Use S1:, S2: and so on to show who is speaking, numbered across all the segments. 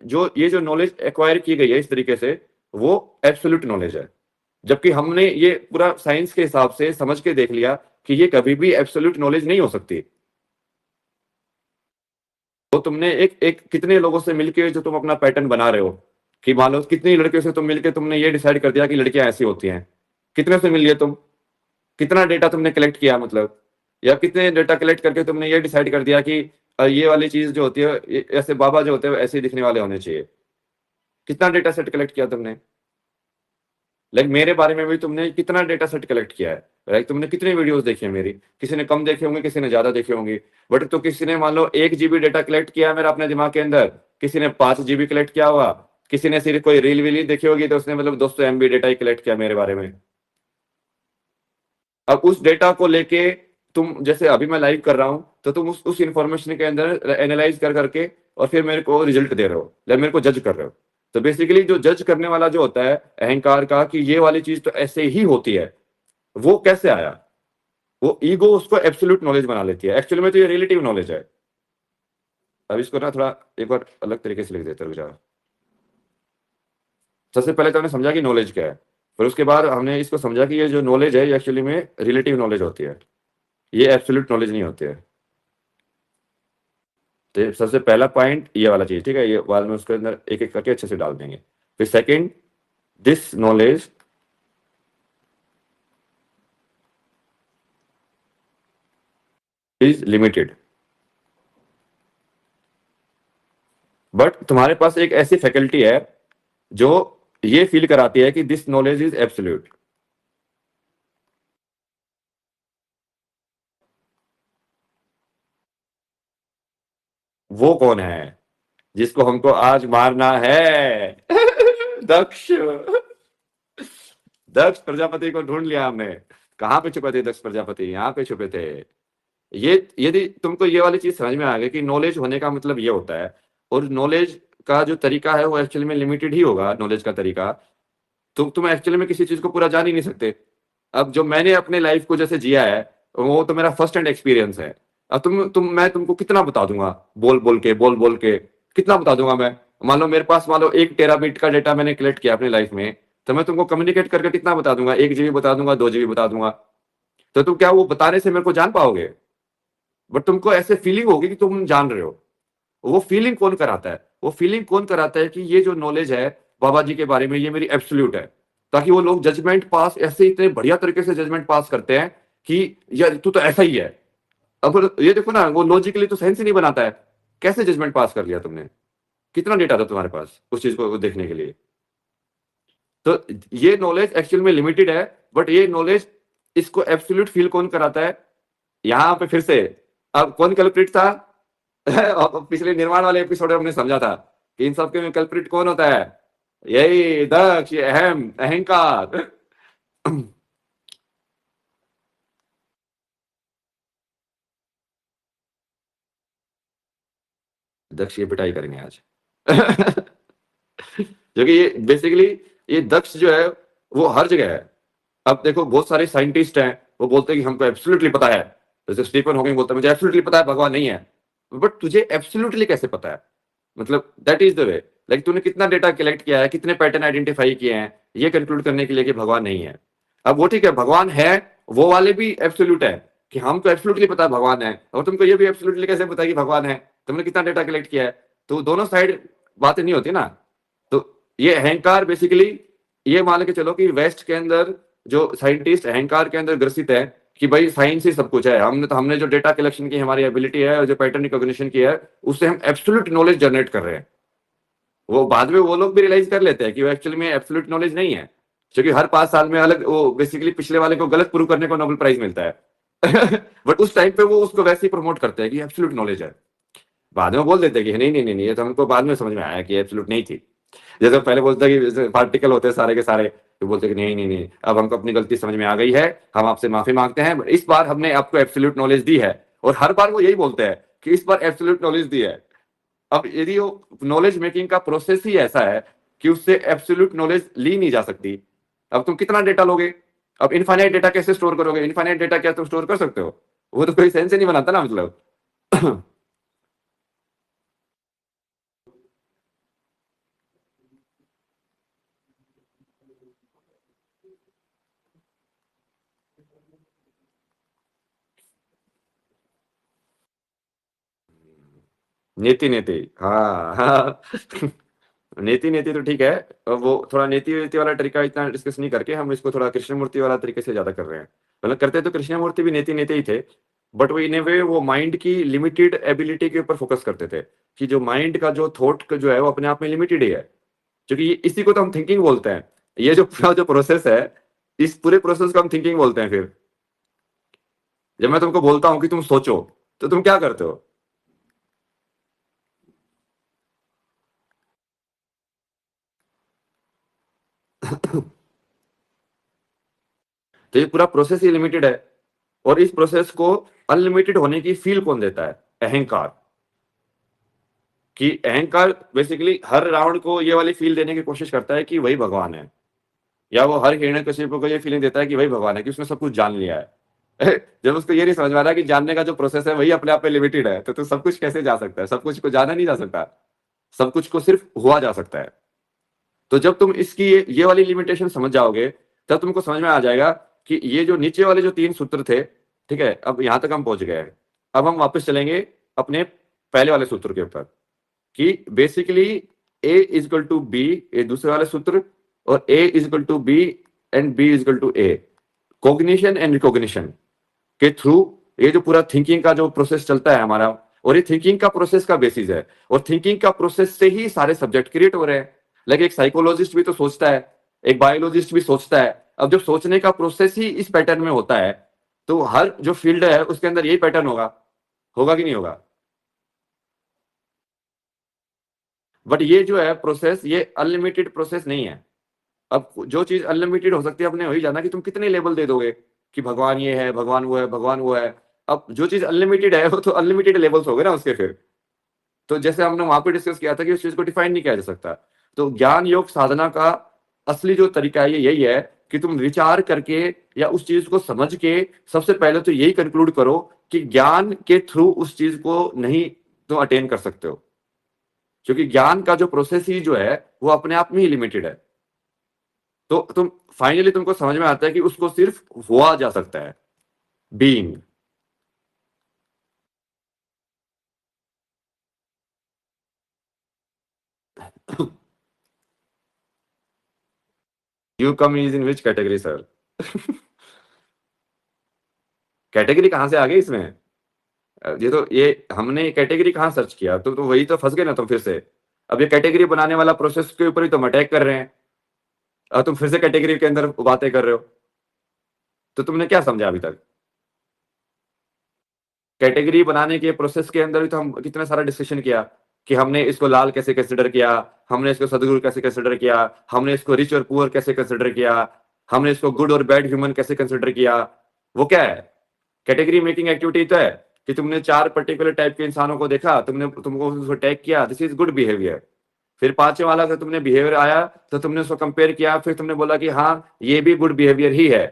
S1: जो ये जो नॉलेज एक्वायर की गई है इस तरीके से, वो एब्सोल्यूट नॉलेज है। जबकि हमने ये पूरा साइंस के हिसाब से समझ के देख लिया कि ये कभी भी एब्सोल्यूट नॉलेज नहीं हो सकती। तो तुमने एक एक कितने लोगों से मिलके जो तुम अपना पैटर्न बना रहे हो, कि मान लो कितनी लड़कियों से तुम मिलके तुमने ये डिसाइड कर दिया कि लड़कियां ऐसी होती हैं, कितने से मिल लिए तुम, कितना डेटा तुमने कलेक्ट किया मतलब, या कितने डेटा कलेक्ट करके तुमने ये डिसाइड कर दिया कि ये वाली चीज जो होती है, ऐसे बाबा जो होते हैं ऐसे ही दिखने वाले होने चाहिए। कितना डेटा सेट कलेक्ट किया तुमने? लाइक मेरे बारे में भी तुमने कितना डेटा सेट कलेक्ट किया है? लाइक तुमने कितनी वीडियोस देखी है मेरी? किसी ने कम देखे होंगे, किसी ने ज्यादा देखे होंगे, बट तो किसी ने मान लो 1 GB डेटा कलेक्ट किया है मेरा अपने दिमाग के अंदर, किसी ने 5 GB कलेक्ट किया होगा, किसी ने सिर्फ कोई रील वील देखी होगी तो उसने मतलब 200 MB डेटा ही कलेक्ट किया मेरे बारे में। अब उस डेटा को लेके तुम, जैसे अभी मैं लाइव कर रहा हूं, तो तुम उस इंफॉर्मेशन के अंदर एनालाइज कर करके और फिर मेरे को रिजल्ट दे रहे हो, या मेरे को जज कर रहे हो। तो बेसिकली जो जज करने वाला जो होता है अहंकार का, कि ये वाली चीज तो ऐसे ही होती है, वो कैसे आया? वो ईगो उसको एब्सोल्यूट नॉलेज बना लेती है। एक्चुअली में तो ये रिलेटिव नॉलेज है। अब इसको ना थोड़ा एक बार अलग तरीके से लिख देते हो। सबसे पहले तो हमने समझा कि नॉलेज क्या है, फिर उसके बाद हमने इसको समझा कि ये जो नॉलेज है ये एक्चुअली में रिलेटिव नॉलेज होती है, ये एब्सोल्यूट नॉलेज नहीं होती है। तो सबसे पहला पॉइंट ये वाला चीज, ठीक है, ये बाद में उसके अंदर एक एक करके अच्छे से डाल देंगे। फिर second, this knowledge is limited, but तुम्हारे पास एक ऐसी फैकल्टी है जो ये फील कराती है कि दिस नॉलेज इज एब्सोल्यूट। वो कौन है जिसको हमको आज मारना है? दक्ष। दक्ष प्रजापति को ढूंढ लिया हमने। कहाँ पे छुपे थे दक्ष प्रजापति? यहाँ पे छुपे थे। ये यदि तुमको ये वाली चीज समझ में आ गई कि नॉलेज होने का मतलब ये होता है, और नॉलेज का जो तरीका है वो एक्चुअली में लिमिटेड ही होगा, नॉलेज का तरीका। तुम एक्चुअली में किसी चीज को पूरा जान ही नहीं सकते। अब जो मैंने अपने लाइफ को जैसे जिया है, वो तो मेरा फर्स्ट हैंड एक्सपीरियंस है। अब मैं तुमको कितना बता दूंगा, बोल बोल के कितना बता दूंगा मैं? मान लो मेरे पास मान लो 1 TB का डेटा मैंने कलेक्ट किया अपनी लाइफ में, तो मैं तुमको कम्युनिकेट करके कितना बता दूंगा? 1 GB बता दूंगा, 2 GB बता दूंगा। तो तुम क्या वो बताने से मेरे को जान पाओगे? बट तुमको ऐसे फीलिंग होगी कि तुम जान रहे हो। वो फीलिंग कौन कराता है? वो फीलिंग कौन कराता है कि ये जो नॉलेज है बाबा जी के बारे में ये मेरी एब्सोल्यूट है, ताकि वो लोग जजमेंट पास ऐसे इतने बढ़िया तरीके से जजमेंट पास करते हैं कि यार तू तो ऐसा ही है। अब ये देखो ना, वो लॉजिकली तो सेंस ही नहीं बनाता है। कैसे जजमेंट पास कर लिया तुमने? कितना डेटा था तुम्हारे पास उस चीज को देखने के लिए? तो ये नॉलेज एक्चुअल में लिमिटेड है, बट ये नॉलेज, इसको एब्सोल्यूट फील कौन कराता है? यहाँ पे फिर से, अब कौन कल्प्रिट था? पिछले निर्माण वाले एपिसोड में हमने समझा था कि इन सबके में कल्प्रिट कौन होता है? यही दक्ष, ये अहंकार। दक्ष ये पिटाई करेंगे आज। जो कि ये बेसिकली, ये दक्ष जो है वो हर जगह है। अब देखो बहुत सारे साइंटिस्ट हैं, वो बोलते हैं कि हमको एब्सोल्युटली पता है। जैसे स्टीफन हॉकिंग बोलता है मुझे एब्सोल्युटली पता है भगवान नहीं है। बट तुझे एब्सोल्युटली कैसे पता है? मतलब that is the way. Like तूने कितना डेटा कलेक्ट किया है, कितने पैटर्न आइडेंटिफाई किए हैं ये कंक्लूड करने के लिए कि भगवान नहीं है? अब वो ठीक है, भगवान है, वो वाले भी एब्सोल्यूट है कि हमको एब्सोल्युटली पता है भगवान है, और तुमको ये भी एब्सोल्युटली कैसे पता है कि भगवान है? तुमने कितना डेटा कलेक्ट किया है? तो दोनों साइड बातें नहीं होती ना। तो ये अहंकार बेसिकली, ये मान के चलो कि वेस्ट के अंदर जो साइंटिस्ट अहंकार के अंदर ग्रसित है कि भाई साइंस ही सब कुछ है, हमने जो डेटा कलेक्शन की हमारी एबिलिटी है और जो पैटर्न रिकॉग्निशन की है, उससे हम एब्सोल्यूट नॉलेज जनरेट कर रहे हैं। वो बाद में वो लोग भी रियलाइज कर लेते हैं कि वो एक्चुअली में एब्सोल्यूट नॉलेज नहीं है, क्योंकि हर 5 साल में अलग, वो बेसिकली पिछले वाले को गलत प्रूव करने को नोबेल प्राइज मिलता है। बट उस टाइम पे वो उसको वैसे ही प्रमोट करते हैं कि एब्सोल्यूट नॉलेज है। बाद में बोल देते हैं कि नहीं नहीं नहीं नहीं, ये तो हमको बाद में समझ में आया कि एब्सोल्यूट नहीं थी। जैसे पहले बोलते हैं कि पार्टिकल होते हैं सारे के सारे, तो बोलते हैं कि नहीं नहीं नहीं, अब हमको अपनी गलती समझ में आ गई है, हम आपसे माफी मांगते हैं, इस बार हमने आपको एब्सोल्यूट नॉलेज दी है। और हर बार वो यही बोलते हैं कि इस बार एब्सोल्यूट नॉलेज दी है। अब यदि वो नॉलेज मेकिंग का प्रोसेस ही ऐसा है कि उससे एब्सोल्यूट नॉलेज ली नहीं जा सकती, अब तुम कितना डेटा लोगे? अब इनफाइनाइट डेटा कैसे स्टोर करोगे? इनफाइनाइट डेटा क्या तुम स्टोर कर सकते हो? वो तो कोई सेंस ही नहीं बनाता ना, मतलब। नेति नेति, हाँ हाँ। नेति नेति तो ठीक है, वो थोड़ा नेति वेति वाला तरीका इतना डिस्कस नहीं करके हम इसको थोड़ा कृष्णमूर्ति वाला तरीके से ज्यादा कर रहे हैं। मतलब करते तो कृष्णमूर्ति भी नेति नेति ही थे, बट वो इन ए वे वो माइंड की लिमिटेड एबिलिटी के ऊपर फोकस करते थे, कि जो माइंड का जो थॉट का जो है वो अपने आप में लिमिटेड ही है, क्योंकि इसी को तो हम थिंकिंग बोलते हैं। ये जो पूरा जो प्रोसेस है, इस पूरे प्रोसेस को हम थिंकिंग बोलते हैं। फिर जब मैं तुमको बोलता हूं कि तुम सोचो, तो तुम क्या करते हो? तो ये पूरा प्रोसेस ही लिमिटेड है, और इस प्रोसेस को अनलिमिटेड होने की फील कौन देता है? अहंकार। कि अहंकार बेसिकली हर रावण को ये वाली फील देने की कोशिश करता है कि वही भगवान है, या वो हर हिरण्यकशिपु को ये फीलिंग देता है कि वही भगवान है, कि उसने सब कुछ जान लिया है। जब उसको ये नहीं समझ में आ रहा कि जानने का जो प्रोसेस है वही अपने आप में लिमिटेड है, तो सब कुछ कैसे जा सकता है? सब कुछ को जाना नहीं जा सकता, सब कुछ को सिर्फ हुआ जा सकता है। तो जब तुम इसकी ये वाली लिमिटेशन समझ जाओगे, तब तुमको समझ में आ जाएगा कि ये जो नीचे वाले जो 3 सूत्र थे, ठीक है, अब यहां तक हम पहुंच गए हैं। अब हम वापस चलेंगे अपने पहले वाले सूत्र के ऊपर, कि basically a is equal to b, ये दूसरे वाले सूत्र, और a is equal to b and b is equal to a. Cognition and recognition के थ्रू ये जो पूरा थिंकिंग का जो प्रोसेस चलता है हमारा, और ये थिंकिंग का प्रोसेस का बेसिस है, और थिंकिंग का प्रोसेस से ही सारे सब्जेक्ट क्रिएट हो रहे हैं। लाइक एक साइकोलॉजिस्ट भी तो सोचता है, एक बायोलॉजिस्ट भी सोचता है। अब जब सोचने का प्रोसेस ही इस पैटर्न में होता है, तो हर जो फील्ड है उसके अंदर यही पैटर्न होगा, होगा कि नहीं होगा? बट ये जो है प्रोसेस, ये अनलिमिटेड प्रोसेस नहीं है। अब जो चीज अनलिमिटेड हो सकती है, अपने वही जाना कि तुम कितने लेवल दे दोगे, कि भगवान ये है, भगवान वो है, भगवान वो है। अब जो चीज अनलिमिटेड है वो तो अनलिमिटेड लेवल्स हो गए ना उसके फिर। तो जैसे हमने वहां पे डिस्कस किया था कि उस चीज को डिफाइन नहीं किया जा सकता। तो ज्ञान योग साधना का असली जो तरीका है ये यही है, कि तुम विचार करके या उस चीज को समझ के सबसे पहले तो यही कंक्लूड करो कि ज्ञान के थ्रू उस चीज को नहीं तुम अटेन कर सकते हो, क्योंकि ज्ञान का जो प्रोसेस ही जो है वो अपने आप में ही लिमिटेड है। तो तुम फाइनली तुमको समझ में आता है कि उसको सिर्फ हुआ जा सकता है, being. You come is in which category sir? Category कहां से आ गई इसमें? ये तो ये हमने कैटेगरी कहां सर्च किया? तो वही तो फंस गए ना तुम फिर से। अब ये कैटेगरी बनाने वाला प्रोसेस के ऊपर ही तुम अटैक कर रहे हैं, और तुम फिर से कैटेगरी के अंदर बातें कर रहे हो। तो तुमने क्या समझा अभी तक? कैटेगरी बनाने के प्रोसेस के अंदर भी तो हम कितना सारा डिस्कशन किया, कि हमने इसको लाल कैसे कंसिडर किया, हमने इसको सदगुरु कैसे कंसिडर किया, हमने इसको रिच और पुअर कैसे कंसिडर किया, हमने इसको गुड और बैड ह्यूमन कैसे कंसिडर किया। वो क्या है? कैटेगरी मेकिंग एक्टिविटी तो है, कि तुमने 4 पर्टिकुलर टाइप के इंसानों को देखा, तुमको उसको टैग किया, दिस इज गुड बिहेवियर। फिर 5वें वाला का तुमने बिहेवियर आया, तो तुमने उसको कंपेयर किया, फिर तुमने बोला कि हाँ ये भी गुड बिहेवियर ही है।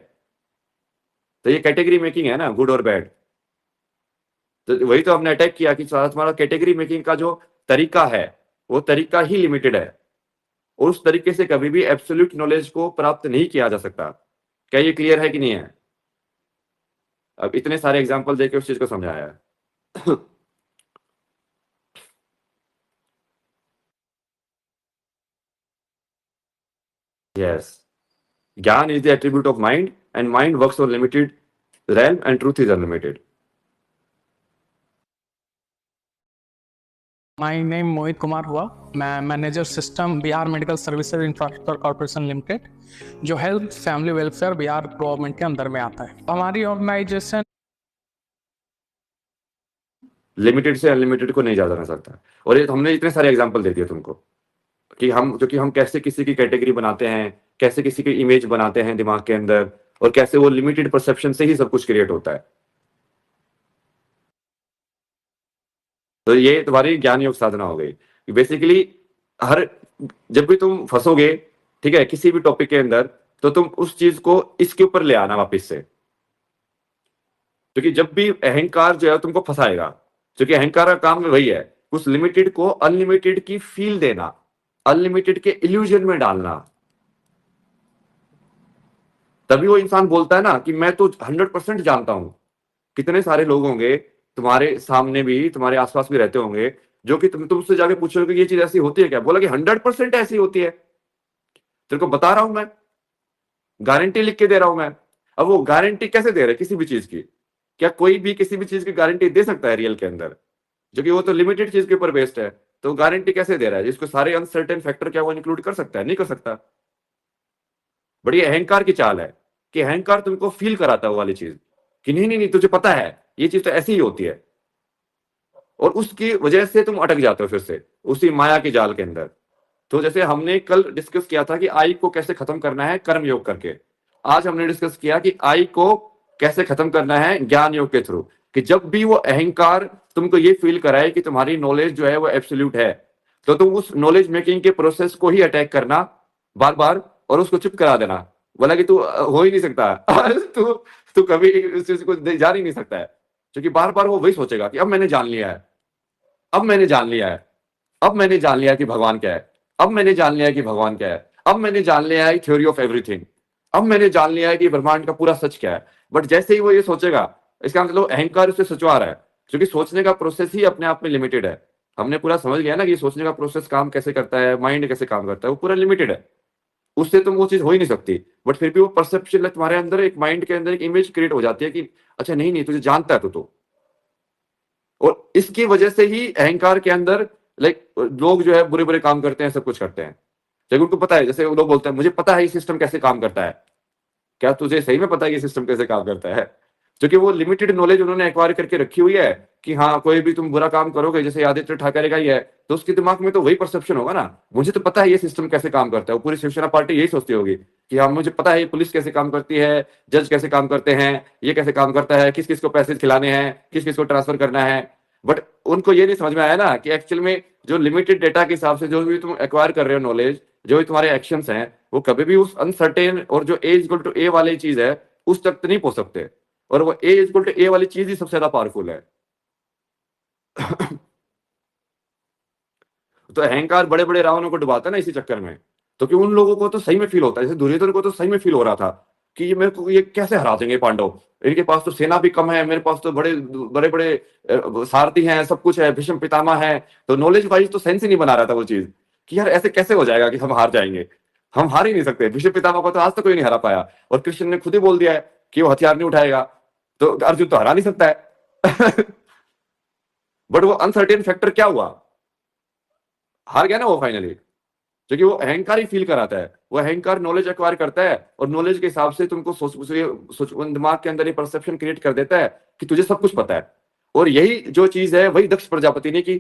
S1: तो ये कैटेगरी मेकिंग है ना, गुड और बैड। तो वही तो हमने अटैक किया कि तुम्हारा कैटेगरी मेकिंग का जो तरीका है वो तरीका ही लिमिटेड है, और उस तरीके से कभी भी एब्सोल्यूट नॉलेज को प्राप्त नहीं किया जा सकता। क्या ये क्लियर है कि नहीं है? अब इतने सारे एग्जांपल देके उस चीज को समझाया है। यस, ज्ञान is the attribute of mind, and mind works on limited realm and truth is unlimited.
S2: My name Mohit Kumar हुआ। मैं manager system Bihar medical services infrastructure corporation limited, जो health family welfare Bihar government के अंदर में आता है। हमारी ऑर्गेनाइजेशन
S1: लिमिटेड से अनलिमिटेड को नहीं जा सकता। और ये हमने इतने सारे एग्जांपल दे दिए तुमको, कि हम कैसे किसी की कैटेगरी बनाते हैं, कैसे किसी की इमेज बनाते हैं दिमाग के अंदर, और कैसे वो लिमिटेड परसेप्शन से ही सब कुछ क्रिएट होता है। तो ये तुम्हारी ज्ञान योग साधना हो गई। बेसिकली हर जब भी तुम फंसोगे, ठीक है, किसी भी टॉपिक के अंदर, तो तुम उस चीज को इसके ऊपर ले आना वापस से, क्योंकि जब भी अहंकार जो है तुमको फंसाएगा, क्योंकि अहंकार का काम वही है, उस लिमिटेड को अनलिमिटेड की फील देना, अनलिमिटेड के इल्यूजन में डालना। तभी वो इंसान बोलता है ना कि मैं तो 100% जानता हूं। कितने सारे लोग होंगे तुम्हारे सामने भी, तुम्हारे आसपास भी रहते होंगे, जो कि तुमसे जाके पूछोगे कि ये चीज ऐसी होती है क्या, बोला कि 100% ऐसी होती है, तेरे को बता रहा हूं मैं, गारंटी लिख के दे रहा हूं मैं। अब वो गारंटी कैसे दे रहे किसी भी चीज की? क्या कोई भी किसी भी चीज की गारंटी दे सकता है रियल के अंदर? जो कि वो तो लिमिटेड चीज के ऊपर बेस्ड है, तो गारंटी कैसे दे रहा है? जिसको सारे अनसर्टेन फैक्टर क्या वो इंक्लूड कर सकता है? नहीं कर सकता। बड़ी अहंकार की चाल है कि अहंकार तुमको फील कराता है वो वाली चीज, कि नहीं नहीं नहीं तुझे पता है ये चीज तो ऐसी ही होती है, और उसकी वजह से तुम अटक जाते हो फिर से उसी माया के जाल के अंदर। तो जैसे हमने कल डिस्कस किया था कि आई को कैसे खत्म करना है कर्म योग करके, आज हमने डिस्कस किया कि आई को कैसे खत्म करना है ज्ञान योग के थ्रू। कि जब भी वो अहंकार तुमको ये फील कराए कि तुम्हारी नॉलेज जो है वो एब्सोल्यूट है, तो तुम उस नॉलेज मेकिंग के प्रोसेस को ही अटैक करना बार बार, और उसको चुप करा देना, बोला कि तू हो ही नहीं सकता तू तू कभी उस चीज को जान ही नहीं सकता है, क्योंकि बार बार वो वही सोचेगा कि अब मैंने जान लिया है, अब मैंने जान लिया है, अब मैंने जान लिया कि भगवान क्या है, अब मैंने जान लिया कि भगवान क्या है, अब मैंने जान लिया है थ्योरी ऑफ एवरीथिंग, अब मैंने जान लिया है कि ब्रह्मांड का पूरा सच क्या है। बट जैसे ही वो ये सोचेगा, इसका मतलब अहंकार उसे सचवा रहा है, क्योंकि सोचने का प्रोसेस ही अपने आप में लिमिटेड है। हमने पूरा समझ लिया ना कि सोचने का प्रोसेस काम कैसे करता है, माइंड कैसे काम करता है, वो पूरा लिमिटेड है, उससे तुम वो चीज हो ही नहीं सकती। बट फिर भी वो परसेप्शन तुम्हारे अंदर एक माइंड के अंदर एक इमेज क्रिएट हो जाती है कि अच्छा नहीं नहीं तुझे जानता है तो। और इसकी वजह से ही अहंकार के अंदर लाइक लोग जो है बुरे बुरे काम करते हैं, सब कुछ करते हैं, लेकिन उनको पता है। जैसे वो लोग बोलते हैं मुझे पता है ये सिस्टम कैसे काम करता है, क्या तुझे सही में पता है ये सिस्टम कैसे काम करता है? क्योंकि वो लिमिटेड नॉलेज उन्होंने एक्वायर करके रखी हुई है कि हाँ कोई भी तुम बुरा काम करोगे, जैसे आदित्य ठाकरे का ही है, तो उसके दिमाग में तो वही परसेप्शन होगा ना, मुझे तो पता है ये सिस्टम कैसे काम करता है। वो पूरी शिवसेना पार्टी यही सोचती होगी कि हाँ मुझे पता है ये पुलिस कैसे काम करती है, जज कैसे काम करते हैं, ये कैसे काम करता है, किस किस को पैसे खिलाने हैं, किस किस को ट्रांसफर करना है। बट उनको ये नहीं समझ में आया ना कि एक्चुअल में जो लिमिटेड डेटा के हिसाब से जो भी तुम एक्वायर कर रहे हो नॉलेज, जो भी तुम्हारे एक्शंस हैं, वो कभी भी उस अनसर्टेन और जो ए इक्वल टू ए वाली चीज है उस तक तो नहीं पहुंच सकते, और वो ए इक्वल टू ए वाली चीज ही सबसे ज्यादा पावरफुल है। तो अहंकार बड़े बड़े रावणों को डुबाता है ना इसी चक्कर में। तो कि उन लोगों को तो सही में फील होता है, जैसे दुर्योधन को तो सही में फील हो रहा था कि ये मेरे को ये कैसे हरा देंगे पांडव, इनके पास तो सेना भी कम है, मेरे पास तो बड़े बड़े बड़े सारथी हैं, सब कुछ है, भीष्म पितामह है। तो नॉलेज वाइज तो सेंस ही नहीं बना रहा था वो चीज कि यार ऐसे कैसे हो जाएगा कि हम हार जाएंगे, हम हार ही नहीं सकते। भीष्म पितामह को तो आज तक कोई नहीं हरा पाया, और कृष्ण ने खुद ही बोल दिया है कि वो हथियार नहीं उठाएगा, तो अर्जुन तो हरा नहीं सकता है। बट वो अनसर्टेन फैक्टर क्या हुआ, हार गया ना वो फाइनली, क्योंकि वो अहंकार ही फील कराता है। वो अहंकार नॉलेज एक्वायर करता है, और नॉलेज के हिसाब से तुमको सोच दिमाग के अंदर ये परसेप्शन क्रिएट कर देता है कि तुझे सब कुछ पता है। और यही जो चीज है वही दक्ष प्रजापति ने की।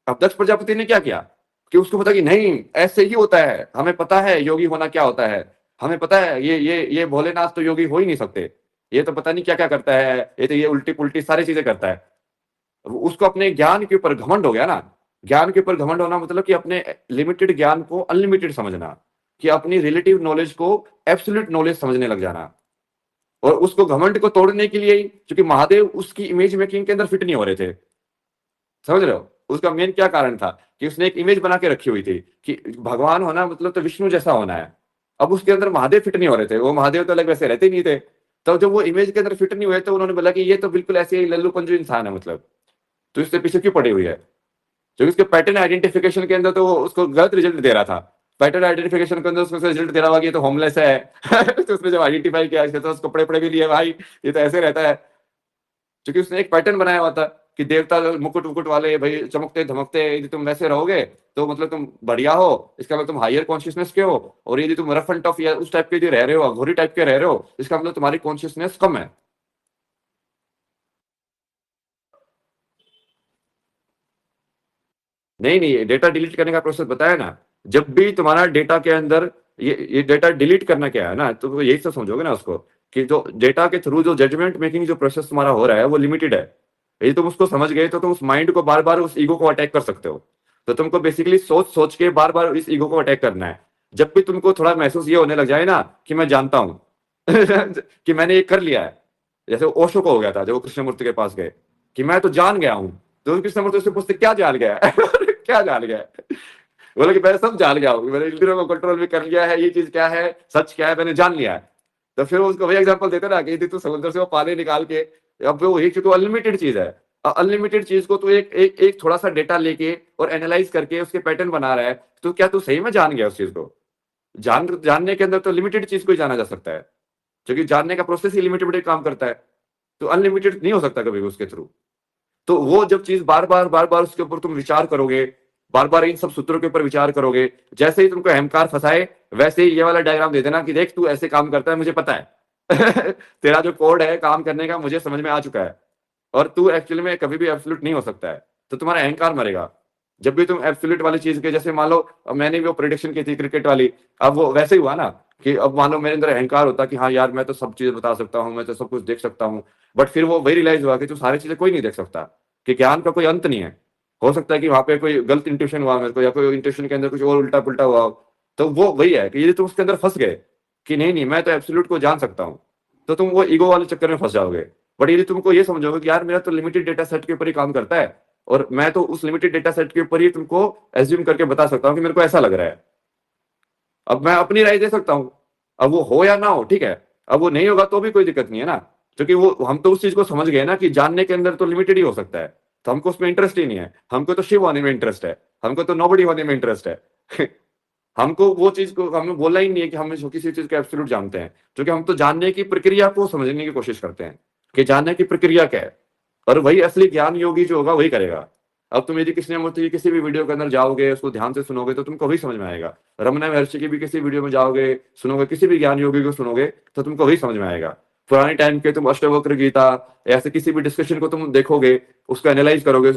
S1: अब दक्ष प्रजापति ने क्या किया कि उसको पता कि नहीं ऐसे ही होता है, हमें पता है योगी होना क्या होता है, हमें पता है ये भोलेनाथ तो योगी हो ही नहीं सकते, ये तो पता नहीं क्या क्या करता है, ये तो ये उल्टी पुल्टी सारी चीजें करता है। उसको अपने ज्ञान के ऊपर घमंड हो गया ना। ज्ञान के ऊपर घमंड होना मतलब कि अपने लिमिटेड ज्ञान को अनलिमिटेड समझना, कि अपनी रिलेटिव नॉलेज को एब्सोल्यूट नॉलेज समझने लग जाना। और उसको घमंड को तोड़ने के लिए ही, क्योंकि महादेव उसकी इमेज मेकिंग के अंदर फिट नहीं हो रहे थे, समझ रहे हो? उसका मेन क्या कारण था कि उसने एक इमेज बना के रखी हुई थी कि भगवान होना मतलब तो विष्णु जैसा होना है। अब उसके अंदर महादेव फिट नहीं हो रहे थे, वो महादेव तो अलग वैसे रहते ही नहीं थे। तो जब वो इमेज के अंदर फिट नहीं हुए तो उन्होंने बोला कि ये तो बिल्कुल ऐसे ही लल्लू पंजू इंसान है, मतलब तो इससे पीछे क्यों पड़ी हुई है? क्योंकि उसके पैटर्न आइडेंटिफिकेशन के अंदर तो वो उसको गलत रिजल्ट दे रहा था। पैटर्न आइडेंटिफिकेशन के अंदर उसको रिजल्ट दे रहा हुआ कि ये तो होमलेस है। तो उसने जब आइडेंटिफाई किया तो उसको कपड़े पड़े भी लिए, भाई ये तो ऐसे रहता है, क्योंकि उसने एक पैटर्न बनाया हुआ था कि देवता मुकुट मुकुट वाले भाई चमकते धमकते, यदि तुम वैसे रहोगे तो मतलब तुम बढ़िया हो, इसका मतलब तुम हायर कॉन्शियसनेस के हो। और यदि तुम रफ एंड टफ या उस टाइप के जो रह रहे हो, अघोरी टाइप के रह रहे हो, इसका मतलब तुम्हारी कॉन्शियसनेस कम है। नहीं नहीं, डेटा डिलीट करने का प्रोसेस बताया ना। जब भी तुम्हारा डेटा के अंदर ये डेटा डिलीट करना क्या है ना, तो यही तो समझोगे ना उसको, कि जो डेटा के थ्रू जो जजमेंट मेकिंग जो प्रोसेस तुम्हारा हो रहा है वो लिमिटेड है। यदि तुम उसको समझ गए तो तुम उस माइंड को बार बार उस ईगो को अटैक कर सकते हो। तो तुमको बेसिकली सोच सोच के बार बार इस ईगो को अटैक करना है। जब भी तुमको थोड़ा महसूस ये होने लग जाए ना कि मैं जानता हूं कि मैंने ये कर लिया है, जैसे ओशो को हो गया था जब वो कृष्णमूर्ति के पास गए कि मैं तो जान गया हूं, तो कृष्णमूर्ति उससे पूछते क्या जान गया है? क्या जान गया है? बोले कि मैं सब जान गया हूँ, मैंने इंद्रियों को कंट्रोल भी कर लिया है, ये चीज क्या है, सच क्या है, मैंने जान लिया है। तो फिर वो उसको वही एग्जांपल देते ना कि यदि तू समुद्र से वो पानी निकाल के, अब वो एक चूंकि अनलिमिटेड चीज है, अनलिमिटेड चीज को तू एक एक एक थोड़ा सा डेटा लेके और एनालाइज करके उसके पैटर्न बना रहा है, तो क्या तू सही में जान गया उस चीज को? जानने के अंदर तो लिमिटेड चीज को ही जाना जा सकता है, क्योंकि जानने का प्रोसेस ही लिमिटेड काम करता है, तो अनलिमिटेड नहीं हो सकता कभी भी उसके थ्रू। तो वो जब चीज बार बार उसके ऊपर तुम विचार करोगे, बार बार इन सब सूत्रों के ऊपर विचार करोगे, जैसे ही तुमको अहंकार फंसाए वैसे ही ये वाला डायग्राम दे देना कि देख तू ऐसे काम करता है, मुझे पता है तेरा जो कोड है काम करने का मुझे समझ में आ चुका है, और तू एक्चुअली में कभी भी एब्सोल्यूट नहीं हो सकता है, तो तुम्हारा अहंकार मरेगा। जब भी तुम एब्सोल्यूट वाली चीज के, जैसे मान लो मैंने भी वो प्रिडिक्शन की थी क्रिकेट वाली, अब वो वैसे ही हुआ ना कि अब मान लो मेरे अंदर अहंकार होता कि हाँ यार मैं तो सब चीजें बता सकता हूँ, मैं तो सब कुछ देख सकता हूँ, बट फिर वो वही रियलाइज हुआ कि तू सारी चीजें कोई नहीं देख सकता, कि ज्ञान का कोई अंत नहीं है। हो सकता है कि वहां पे कोई गलत इंट्यूशन हुआ मेरे को, या कोई इंट्यूशन के अंदर कुछ और उल्टा पुल्टा हुआ हो। तो वो वही है कि यदि तुम उसके अंदर फंस गए कि नहीं नहीं मैं तो एब्सोल्यूट को जान सकता हूँ, तो तुम वो ईगो वाले चक्कर में फंस जाओगे। बट यदि तुमको ये समझोगे कि यार मेरा तो लिमिटेड डेटा सेट के ऊपर ही काम करता है, और मैं तो उस लिमिटेड डेटा सेट के ऊपर ही तुमको एज्यूम करके बता सकता हूँ कि मेरे को ऐसा लग रहा है, अब मैं अपनी राय दे सकता हूँ, अब वो हो या ना हो ठीक है, अब वो नहीं होगा तो भी कोई दिक्कत नहीं है ना, क्योंकि वो हम तो उस चीज को समझ गए ना कि जानने के अंदर तो लिमिटेड ही हो सकता है, तो हमको उसमें इंटरेस्ट ही नहीं है, हमको तो शिव होने में इंटरेस्ट है, हमको तो नोबडी होने में इंटरेस्ट है हमको वो चीज को हमें बोलना ही नहीं है कि हम किसी चीज को एब्सोल्यूट जानते हैं, क्योंकि हम तो जानने की प्रक्रिया को समझने की कोशिश करते हैं कि जानने की प्रक्रिया क्या है, और वही असली ज्ञान योगी जो होगा वही करेगा। अब तुम यदि कृष्णमूर्ति की किसी भी वीडियो के अंदर जाओगे, उसको ध्यान से सुनोगे, तो तुमको वही समझ में आएगा। रमना महर्षि की भी किसी वीडियो में जाओगे, सुनोगे, किसी भी ज्ञान योगी को सुनोगे, तो तुमको वही समझ में आएगा। पुराने टाइम के तुम अष्टवक्र गीता, ऐसे किसी भी डिस्कशन को तुम देखोगे, उसको एनालाइज करोगे,